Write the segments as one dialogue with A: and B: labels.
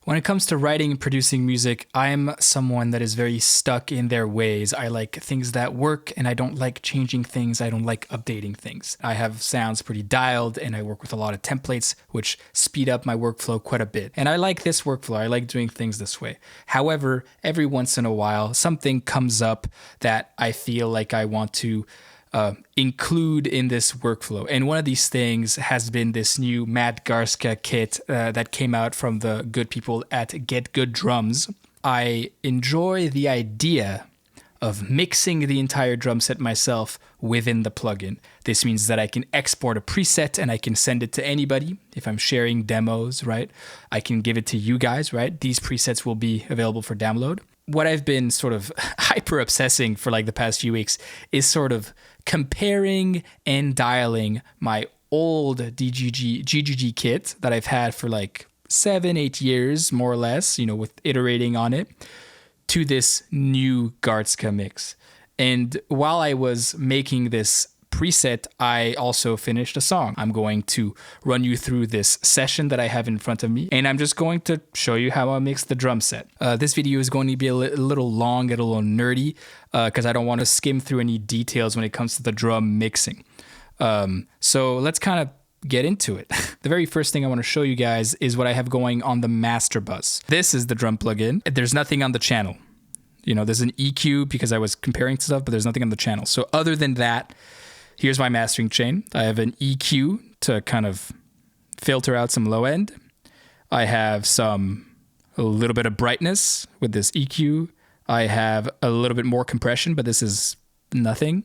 A: When it comes to writing and producing music, I'm someone that is very stuck in their ways. I like things that work and I don't like changing things. I don't like updating things. I have sounds pretty dialed and I work with a lot of templates, which speed up my workflow quite a bit. And I like this workflow. I like doing things this way. However, every once in a while, something comes up that I feel like I want to include in this workflow. And one of these things has been this new Matt Garstka kit that came out from the good people at Get Good Drums. I enjoy the idea of mixing the entire drum set myself within the plugin. This means that I can export a preset and I can send it to anybody. If I'm sharing demos, right? I can give it to you guys, right? These presets will be available for download. What I've been sort of hyper obsessing for like the past few weeks is sort of comparing and dialing my old GGD kit that I've had for like 7-8 years, more or less, with iterating on it, to this new Garstka mix. And while I was making this preset, I also finished a song. I'm going to run you through this session that I have in front of me, and I'm just going to show you how I mix the drum set. This video is going to be a little long and a little nerdy because I don't want to skim through any details when it comes to the drum mixing. So let's kind of get into it. The very first thing I want to show you guys is what I have going on the master bus. This is the drum plugin. There's nothing on the channel. There's an EQ because I was comparing stuff, but there's nothing on the channel. So other than that, here's my mastering chain. I have an EQ to kind of filter out some low end. I have a little bit of brightness with this EQ. I have a little bit more compression, but this is nothing.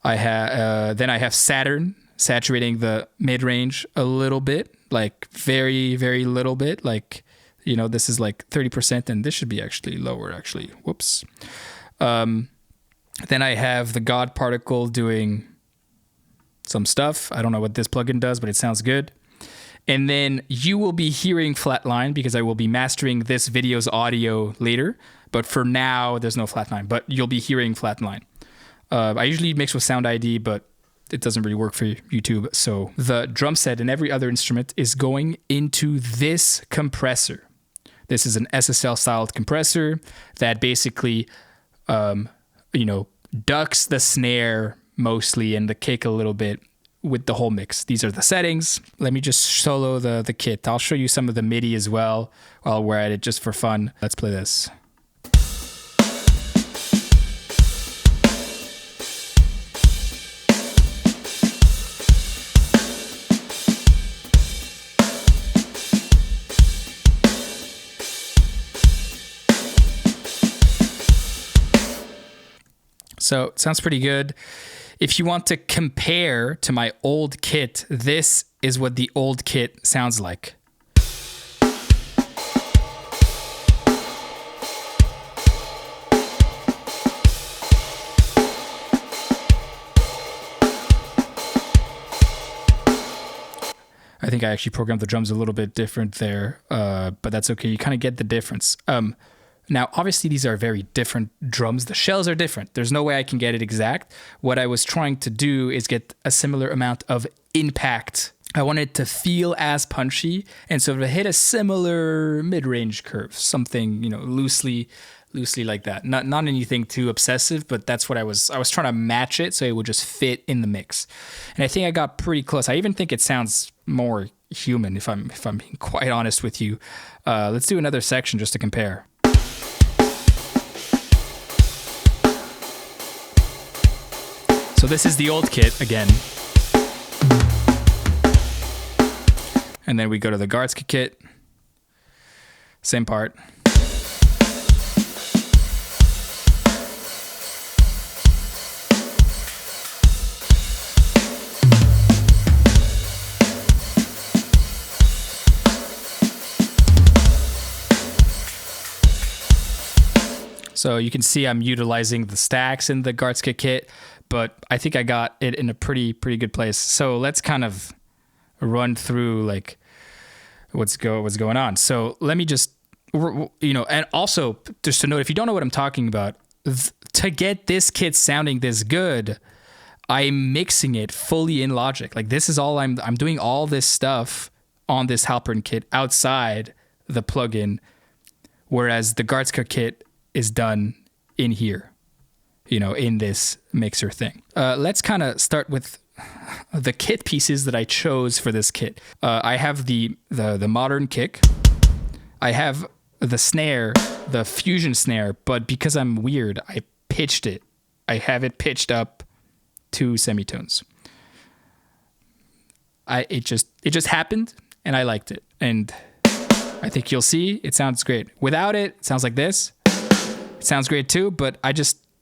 A: Then I have Saturn saturating the mid-range a little bit, like very, very little bit. Like, this is like 30%, and this should be actually lower, actually. Whoops. Then I have the God particle doing some stuff. I don't know what this plugin does, but it sounds good. And then you will be hearing flatline because I will be mastering this video's audio later. But for now, there's no flatline, but you'll be hearing flatline. I usually mix with Sound ID, but it doesn't really work for YouTube. So the drum set and every other instrument is going into this compressor. This is an SSL styled compressor that basically, ducks the snare mostly and the kick a little bit with the whole mix. These are the settings. Let me just solo the kit. I'll show you some of the MIDI as well while we're at it, just for fun. Let's play this. So it sounds pretty good. If you want to compare to my old kit, this is what the old kit sounds like. I think I actually programmed the drums a little bit different there, but that's okay. You kind of get the difference. Now, obviously, these are very different drums. The shells are different. There's no way I can get it exact. What I was trying to do is get a similar amount of impact. I wanted it to feel as punchy and sort of hit a similar mid-range curve, something, loosely like that. Not anything too obsessive, but that's what I was trying to match it so it would just fit in the mix. And I think I got pretty close. I even think it sounds more human, if I'm being quite honest with you. Let's do another section just to compare. So this is the old kit again. And then we go to the Garstka kit. Same part. So you can see I'm utilizing the stacks in the Garstka kit, but I think I got it in a pretty good place. So let's kind of run through like what's going on. So let me just, and also just to note, if you don't know what I'm talking about, to get this kit sounding this good, I'm mixing it fully in Logic. Like this is all I'm doing all this stuff on this Halpern kit outside the plugin, whereas the Garstka kit is done in here, in this mixer thing. Let's kind of start with the kit pieces that I chose for this kit. I have the modern kick. I have the snare, the fusion snare, but because I'm weird, I pitched it. I have it pitched up 2 semitones. It just happened, and I liked it. And I think you'll see it sounds great. Without it, it sounds like this. It sounds great too, but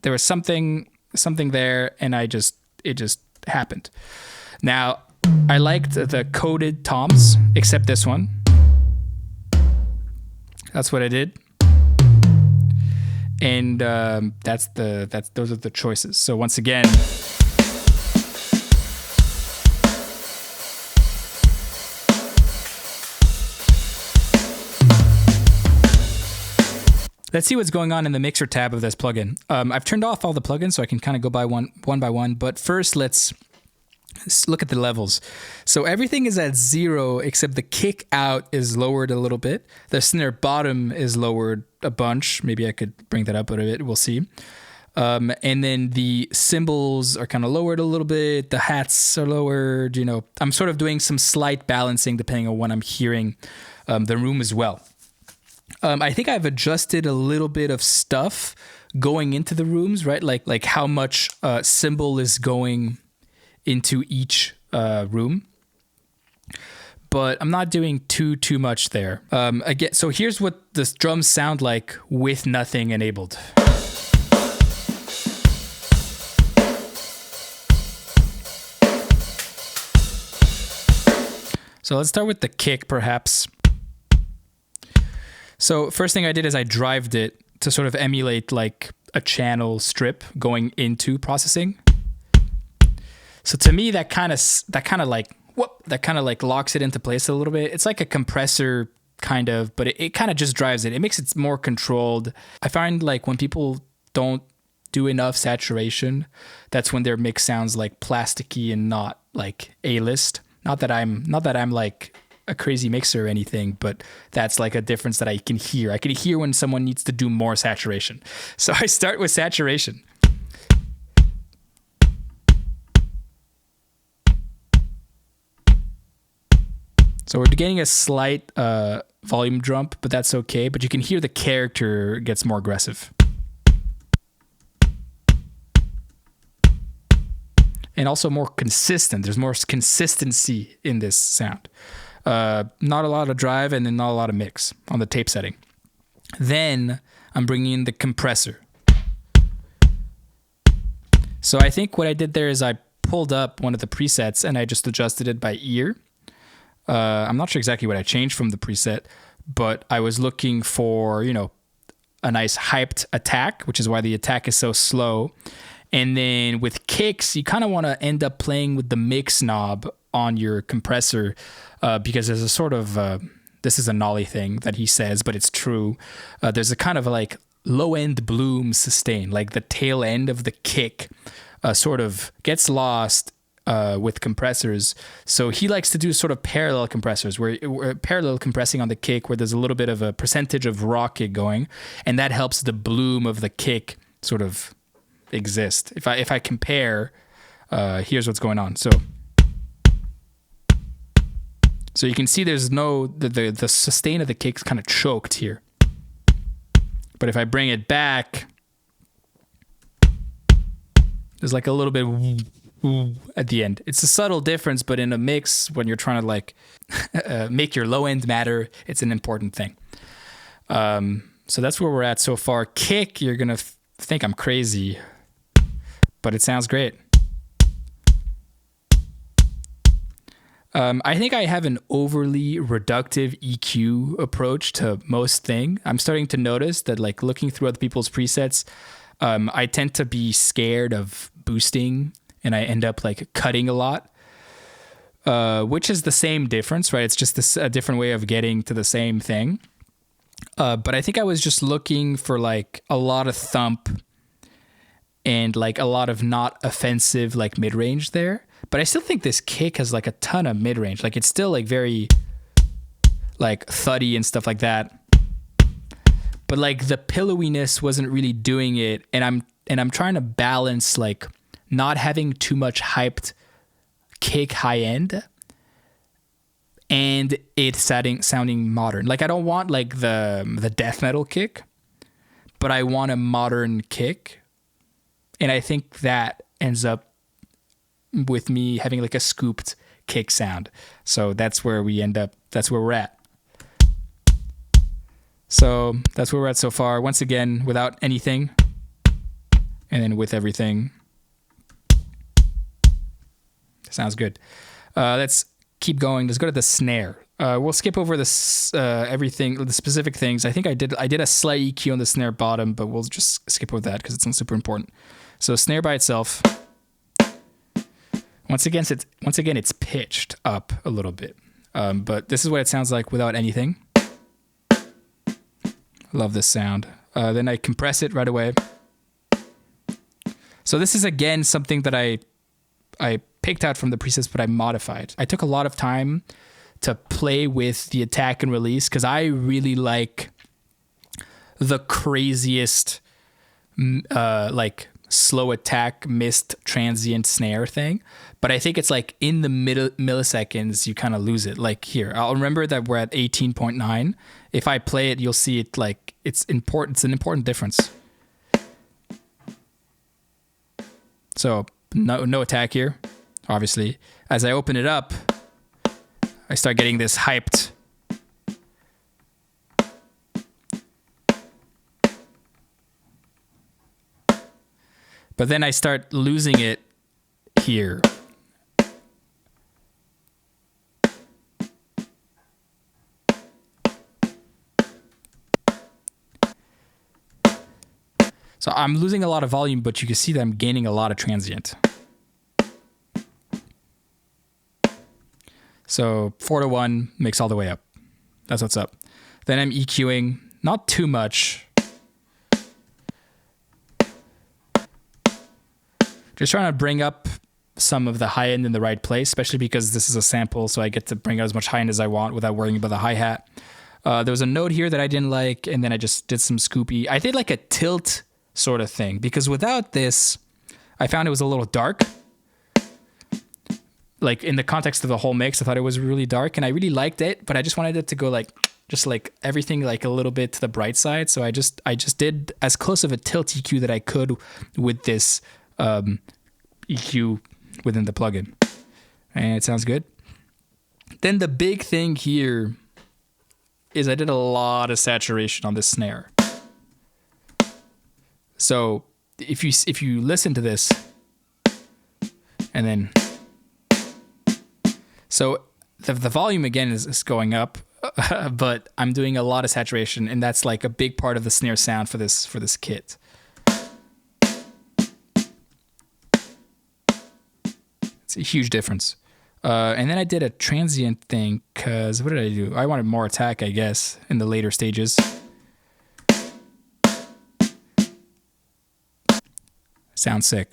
A: there was something there, and it just happened. Now, I liked the coated toms, except this one. That's what I did. And those are the choices. So once again, let's see what's going on in the mixer tab of this plugin. I've turned off all the plugins so I can kind of go by one by one. But first, let's look at the levels. So everything is at 0 except the kick out is lowered a little bit. The snare bottom is lowered a bunch. Maybe I could bring that up a bit. We'll see. And then the cymbals are kind of lowered a little bit. The hats are lowered. I'm sort of doing some slight balancing depending on what I'm hearing the room as well. I think I've adjusted a little bit of stuff going into the rooms, right? Like how much cymbal is going into each room. But I'm not doing too much there. Again, so here's what the drums sound like with nothing enabled. So let's start with the kick, perhaps. So first thing I did is I drived it to sort of emulate like a channel strip going into processing. So to me, that kind of like locks it into place a little bit. It's like a compressor kind of, but it kind of just drives it. It makes it more controlled. I find like when people don't do enough saturation, that's when their mix sounds like plasticky and not like A-list. Not that I'm like a crazy mixer or anything, but that's like a difference that I can hear. I can hear when someone needs to do more saturation. So I start with saturation. So we're getting a slight volume jump, but that's okay. But you can hear the character gets more aggressive. And also more consistent. There's more consistency in this sound. Not a lot of drive and then not a lot of mix on the tape setting. Then I'm bringing in the compressor. So I think what I did there is I pulled up one of the presets and I just adjusted it by ear. I'm not sure exactly what I changed from the preset, but I was looking for, a nice hyped attack, which is why the attack is so slow. And then with kicks, you kind of want to end up playing with the mix knob on your compressor because there's a sort of, this is a Nolly thing that he says, but it's true. There's a kind of like low end bloom sustain, like the tail end of the kick sort of gets lost with compressors. So he likes to do sort of parallel compressors where parallel compressing on the kick where there's a little bit of a percentage of raw kick going, and that helps the bloom of the kick sort of exist. If I compare, here's what's going on. So you can see there's no the sustain of the kick's kind of choked here. But if I bring it back, there's like a little bit at the end. It's a subtle difference, but in a mix, when you're trying to like make your low end matter, it's an important thing. So that's where we're at so far. Kick, you're gonna think I'm crazy, but it sounds great. I think I have an overly reductive EQ approach to most thing. I'm starting to notice that like looking through other people's presets, I tend to be scared of boosting and I end up like cutting a lot, which is the same difference, right? It's just a different way of getting to the same thing. But I think I was just looking for like a lot of thump and like a lot of not offensive like mid-range there. But I still think this kick has like a ton of mid-range. Like it's still like very like thuddy and stuff like that. But like the pillowiness wasn't really doing it, and I'm trying to balance like not having too much hyped kick high end and it sounding modern. Like I don't want like the death metal kick, but I want a modern kick. And I think that ends up with me having like a scooped kick sound. So that's where we end up. That's where we're at. So that's where we're at so far. Once again, without anything, and then with everything. Sounds good. Let's keep going. Let's go to the snare. We'll skip over this everything, the specific things. I think I did a slight EQ on the snare bottom, but we'll just skip over that because it's not super important. So snare by itself. Once again, it's pitched up a little bit, but this is what it sounds like without anything. Love this sound. Then I compress it right away. So this is again something that I picked out from the presets, but I modified. I took a lot of time to play with the attack and release because I really like the craziest like slow attack missed transient snare thing. But I think it's like in the milliseconds you kind of lose it. Like here, I'll remember that we're at 18.9. If I play it, you'll see it like it's important. It's an important difference. So no attack here, obviously. As I open it up, I start getting this hyped. But then I start losing it here. So I'm losing a lot of volume, but you can see that I'm gaining a lot of transient. So 4-to-1 mix all the way up. That's what's up. Then I'm EQing, not too much. Just trying to bring up some of the high end in the right place, especially because this is a sample, so I get to bring out as much high end as I want without worrying about the hi-hat. There was a note here that I didn't like, and then I just did some scoopy. I did like a tilt sort of thing, because without this, I found it was a little dark. Like in the context of the whole mix, I thought it was really dark, and I really liked it, but I just wanted it to go like, just like everything like a little bit to the bright side. So I just did as close of a tilt EQ that I could with this EQ within the plugin, and it sounds good. Then the big thing here is I did a lot of saturation on this snare. So if you listen to this, and then so the volume again is going up, but I'm doing a lot of saturation, and that's like a big part of the snare sound for this kit. It's a huge difference. And then I did a transient thing because what did I do? I wanted more attack, I guess, in the later stages. Sounds sick.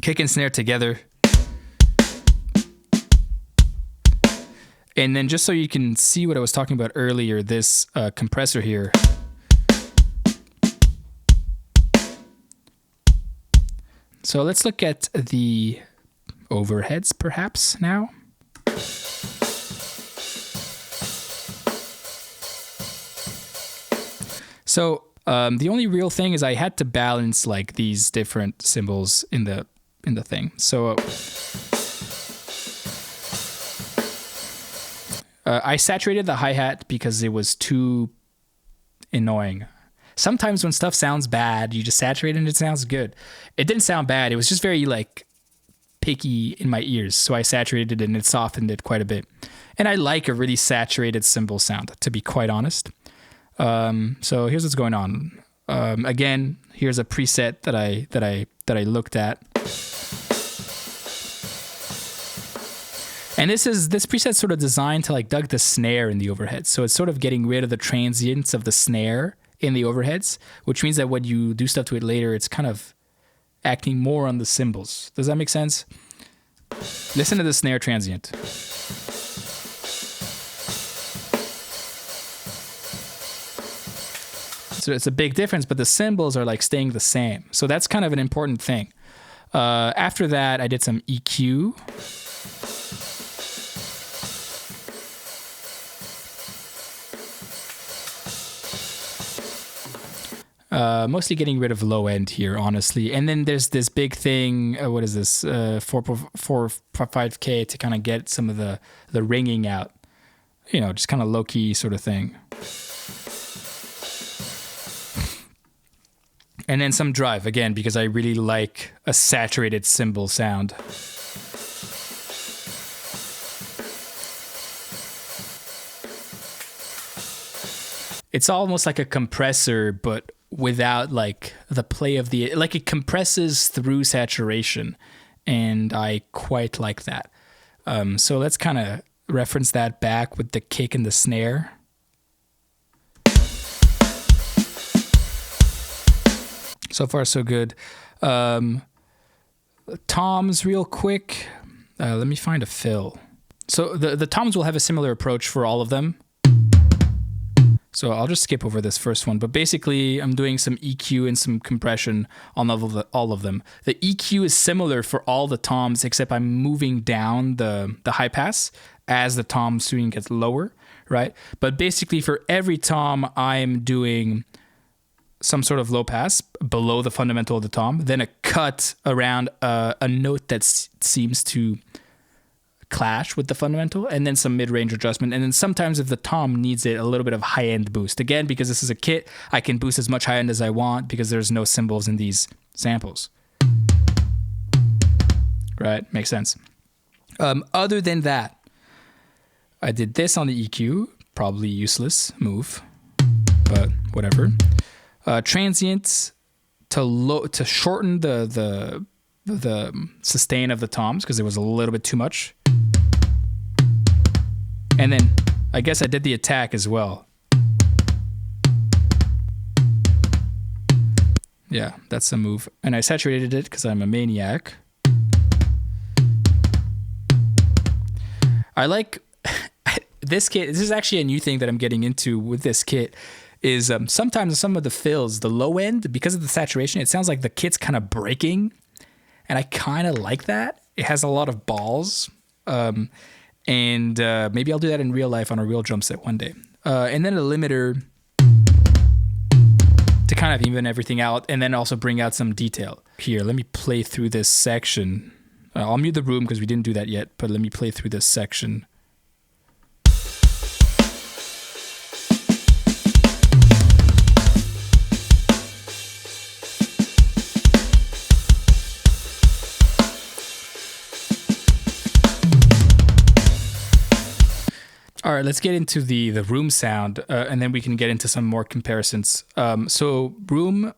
A: Kick and snare together. And then just so you can see what I was talking about earlier, this compressor here. So let's look at the overheads perhaps now. So the only real thing is I had to balance like these different cymbals in the thing. So I saturated the hi-hat because it was too annoying. Sometimes when stuff sounds bad, you just saturate it and it sounds good. It didn't sound bad. It was just very like picky in my ears. So I saturated it and it softened it quite a bit. And I like a really saturated cymbal sound, to be quite honest. So here's what's going on. Again, here's a preset that I looked at. And this preset's sort of designed to like dug the snare in the overheads. So it's sort of getting rid of the transients of the snare in the overheads, which means that when you do stuff to it later, it's kind of acting more on the cymbals. Does that make sense? Listen to the snare transient. So it's a big difference, but the cymbals are like staying the same. So that's kind of an important thing. After that, I did some EQ. Mostly getting rid of low end here, honestly. And then there's this big thing, what is this, 4.5K to kind of get some of the ringing out. You know, just kind of low-key sort of thing. And then some drive, again, because I really like a saturated cymbal sound. It's almost like a compressor, but without like the play of the, like it compresses through saturation, and I quite like that. So let's kind of reference that back with the kick and the snare. So far so good. Toms real quick. Let me find a fill. So the toms will have a similar approach for all of them. So I'll just skip over this first one, but basically I'm doing some EQ and some compression on all of them. The EQ is similar for all the toms, except I'm moving down the high pass as the tom tuning gets lower, right? But basically for every tom, I'm doing some sort of low pass below the fundamental of the tom, then a cut around a note that seems to clash with the fundamental, and then some mid-range adjustment. And then sometimes if the tom needs it, a little bit of high-end boost. Again, because this is a kit, I can boost as much high-end as I want because there's no cymbals in these samples. Right? Makes sense. Other than that, I did this on the EQ, probably useless move, but whatever. Transient to shorten the sustain of the toms because it was a little bit too much. And then I guess I did the attack as well. Yeah, that's a move. And I saturated it because I'm a maniac. I like this kit. This is actually a new thing that I'm getting into with this kit. Is sometimes some of the fills, the low end, because of the saturation, it sounds like the kit's kind of breaking. And I kind of like that. It has a lot of balls. And maybe I'll do that in real life on a real drum set one day. And then a limiter to kind of even everything out and then also bring out some detail. Here, let me play through this section. I'll mute the room because we didn't do that yet, but let me play through this section. All right, let's get into the room sound, and then we can get into some more comparisons. So room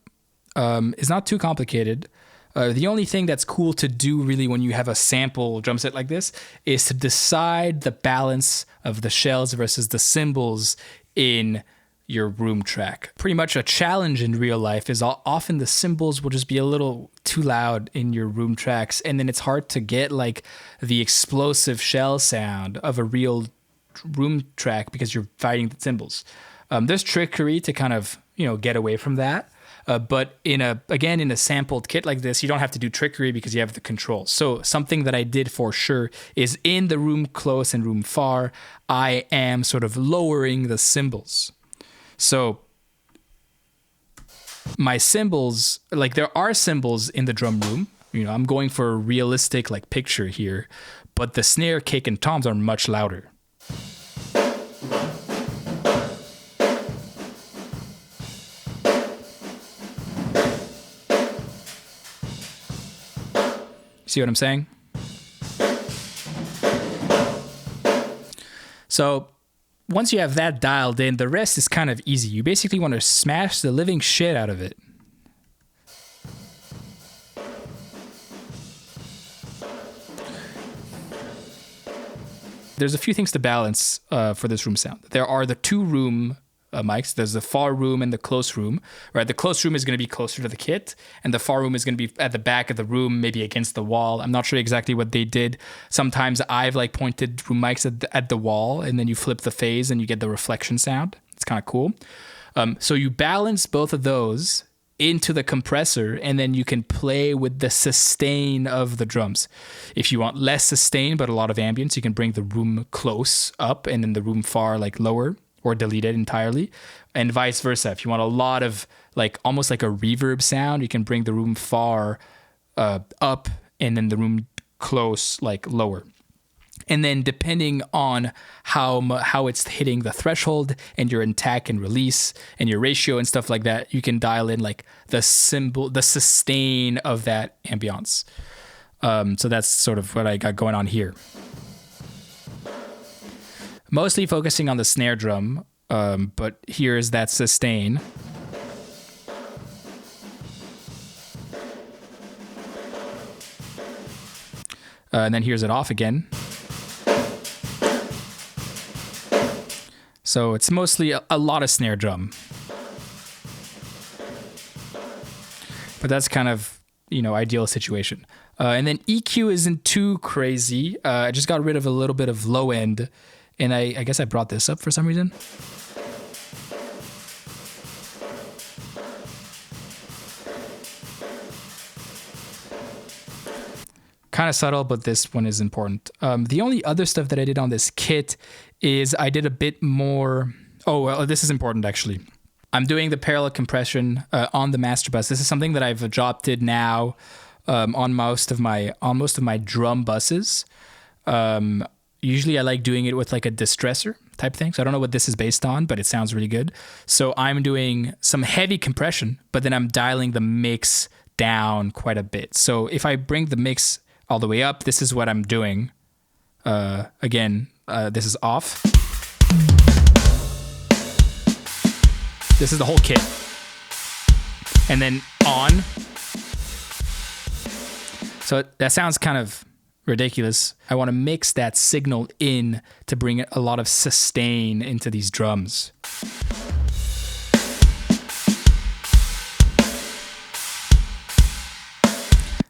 A: is not too complicated. The only thing that's cool to do really when you have a sample drum set like this is to decide the balance of the shells versus the cymbals in your room track. Pretty much a challenge in real life is often the cymbals will just be a little too loud in your room tracks, and then it's hard to get like the explosive shell sound of a real room track because you're fighting the cymbals. There's trickery to kind of, get away from that. But in a sampled kit like this, you don't have to do trickery because you have the control. So something that I did for sure is in the room close and room far, I am sort of lowering the cymbals. So my cymbals, like there are cymbals in the drum room, I'm going for a realistic like picture here, but the snare, kick, and toms are much louder. See what I'm saying? So once you have that dialed in, the rest is kind of easy. You basically want to smash the living shit out of it. There's a few things to balance for this room sound. There are the two room mics. There's the far room and the close room, right? The close room is going to be closer to the kit, and the far room is going to be at the back of the room, maybe against the wall. I'm not sure exactly what they did. Sometimes I've like pointed room mics at the wall, and then you flip the phase and you get the reflection sound. It's kind of cool. So you balance both of those into the compressor, and then you can play with the sustain of the drums. If you want less sustain but a lot of ambience, you can bring the room close up and then the room far like lower, or delete it entirely, and vice versa. If you want a lot of like almost like a reverb sound, you can bring the room far up and then the room close like lower. And then depending on how it's hitting the threshold and your attack and release and your ratio and stuff like that, you can dial in like the sustain of that ambiance. So that's sort of what I got going on here. Mostly focusing on the snare drum, but here is that sustain. And then here's it off again. So it's mostly a lot of snare drum. But that's kind of, ideal situation. And then EQ isn't too crazy. I just got rid of a little bit of low end. And I guess I brought this up for some reason. Kind of subtle, but this one is important. The only other stuff that I did on this kit is I did a bit more. Oh, well, this is important actually. I'm doing the parallel compression on the master bus. This is something that I've adopted now on most of my drum buses. Usually I like doing it with like a distressor type thing. So I don't know what this is based on, but it sounds really good. So I'm doing some heavy compression, but then I'm dialing the mix down quite a bit. So if I bring the mix all the way up, this is what I'm doing. Again, this is off. This is the whole kit. And then on. So that sounds kind of ridiculous. I want to mix that signal in to bring a lot of sustain into these drums.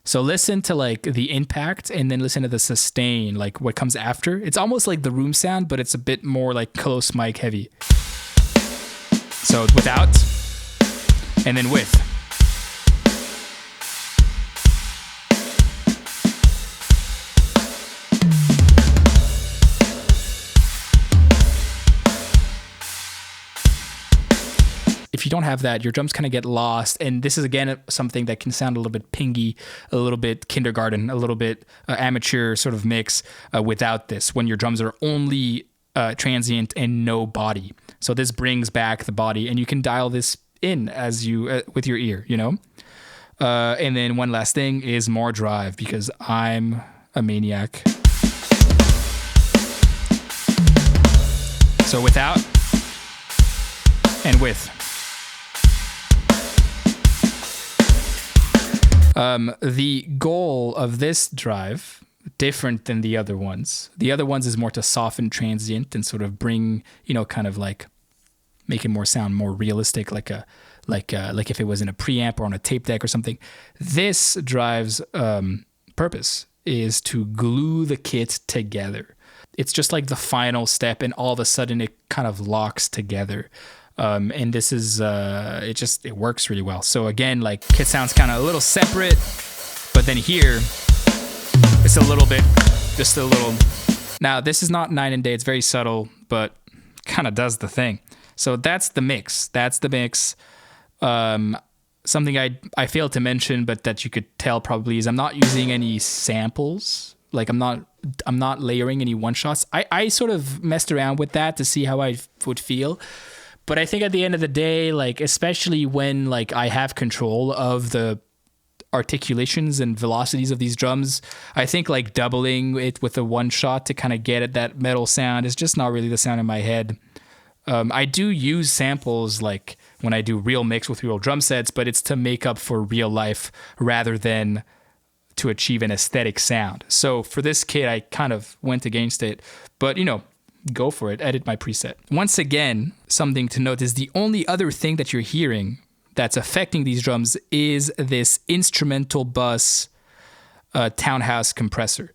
A: So listen to like the impact and then listen to the sustain, like what comes after. It's almost like the room sound, but it's a bit more like close mic heavy. So without and then with. If you don't have that, your drums kind of get lost. And this is, again, something that can sound a little bit pingy, a little bit kindergarten, a little bit amateur sort of mix without this, when your drums are only transient and no body. So this brings back the body, and you can dial this in as you with your ear, and then one last thing is more drive, because I'm a maniac. So without and with. The goal of this drive, different than the other ones. The other ones is more to soften transient and sort of bring, kind of like make it sound more realistic, like if it was in a preamp or on a tape deck or something. This drive's purpose is to glue the kit together. It's just like the final step, and all of a sudden it kind of locks together. And this is, it works really well. So again, like kit sounds kind of a little separate, but then here, it's a little bit, just a little. Now this is not night and day, it's very subtle, but kind of does the thing. So that's the mix. Something I failed to mention, but that you could tell probably, is I'm not using any samples. Like I'm not layering any one shots. I sort of messed around with that to see how I would feel. But I think at the end of the day, like, especially when like I have control of the articulations and velocities of these drums, I think like doubling it with a one shot to kind of get at that metal sound is just not really the sound in my head. I do use samples like when I do real mix with real drum sets, but it's to make up for real life rather than to achieve an aesthetic sound. So for this kit, I kind of went against it, but go for it, edit my preset. Once again, something to note is the only other thing that you're hearing that's affecting these drums is this instrumental bus townhouse compressor.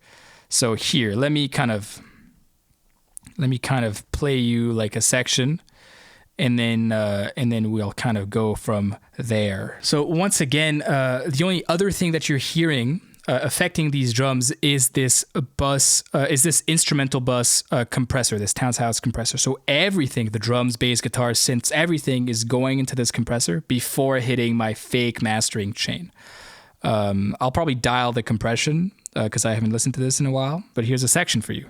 A: So here, let me kind of play you like a section, and then we'll kind of go from there. So once again, the only other thing that you're hearing affecting these drums is this instrumental bus compressor, this Townhouse compressor. So everything, the drums, bass, guitars, synths, everything is going into this compressor before hitting my fake mastering chain. I'll probably dial the compression because I haven't listened to this in a while, but here's a section for you.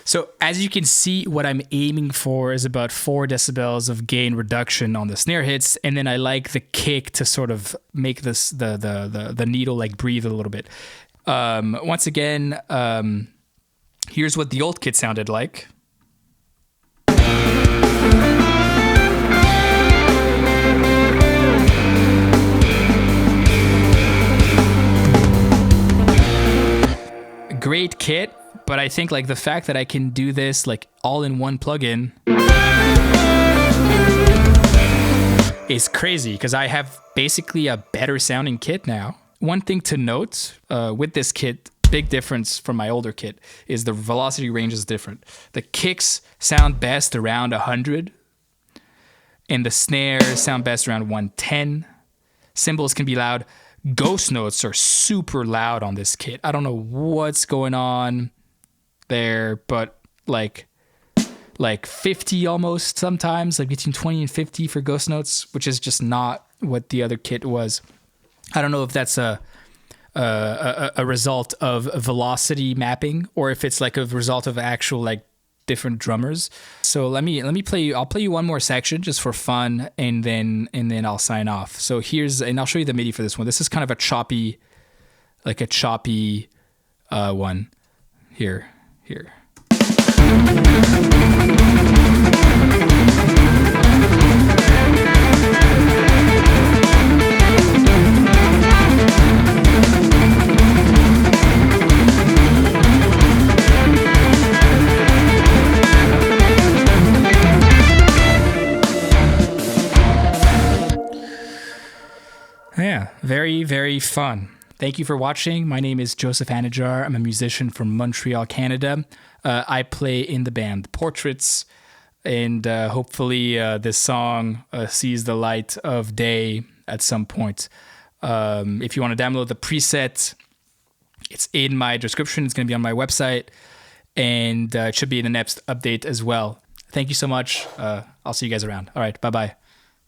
A: So as you can see, what I'm aiming for is about 4 decibels of gain reduction on the snare hits, and then I like the kick to sort of make this the needle like breathe a little bit. Once again, here's what the old kit sounded like. Great kit. But I think like the fact that I can do this like all in one plugin is crazy because I have basically a better sounding kit now. One thing to note with this kit, big difference from my older kit, is the velocity range is different. The kicks sound best around 100 and the snares sound best around 110. Cymbals can be loud. Ghost notes are super loud on this kit. I don't know what's going on there, but like 50 almost sometimes, like between 20 and 50 for ghost notes, which is just not what the other kit was. I don't know if that's a result of velocity mapping or if it's like a result of actual like different drummers. So let me play you. I'll play you one more section just for fun, and then I'll sign off. So and I'll show you the MIDI for this one. This is kind of a choppy one here. Yeah, very, very fun. Thank you for watching. My name is Joseph Hanajar. I'm a musician from Montreal, Canada. I play in the band Portraits, and hopefully this song sees the light of day at some point. If you want to download the preset, it's in my description. It's going to be on my website, and it should be in the next update as well. Thank you so much. I'll see you guys around. All right, bye-bye.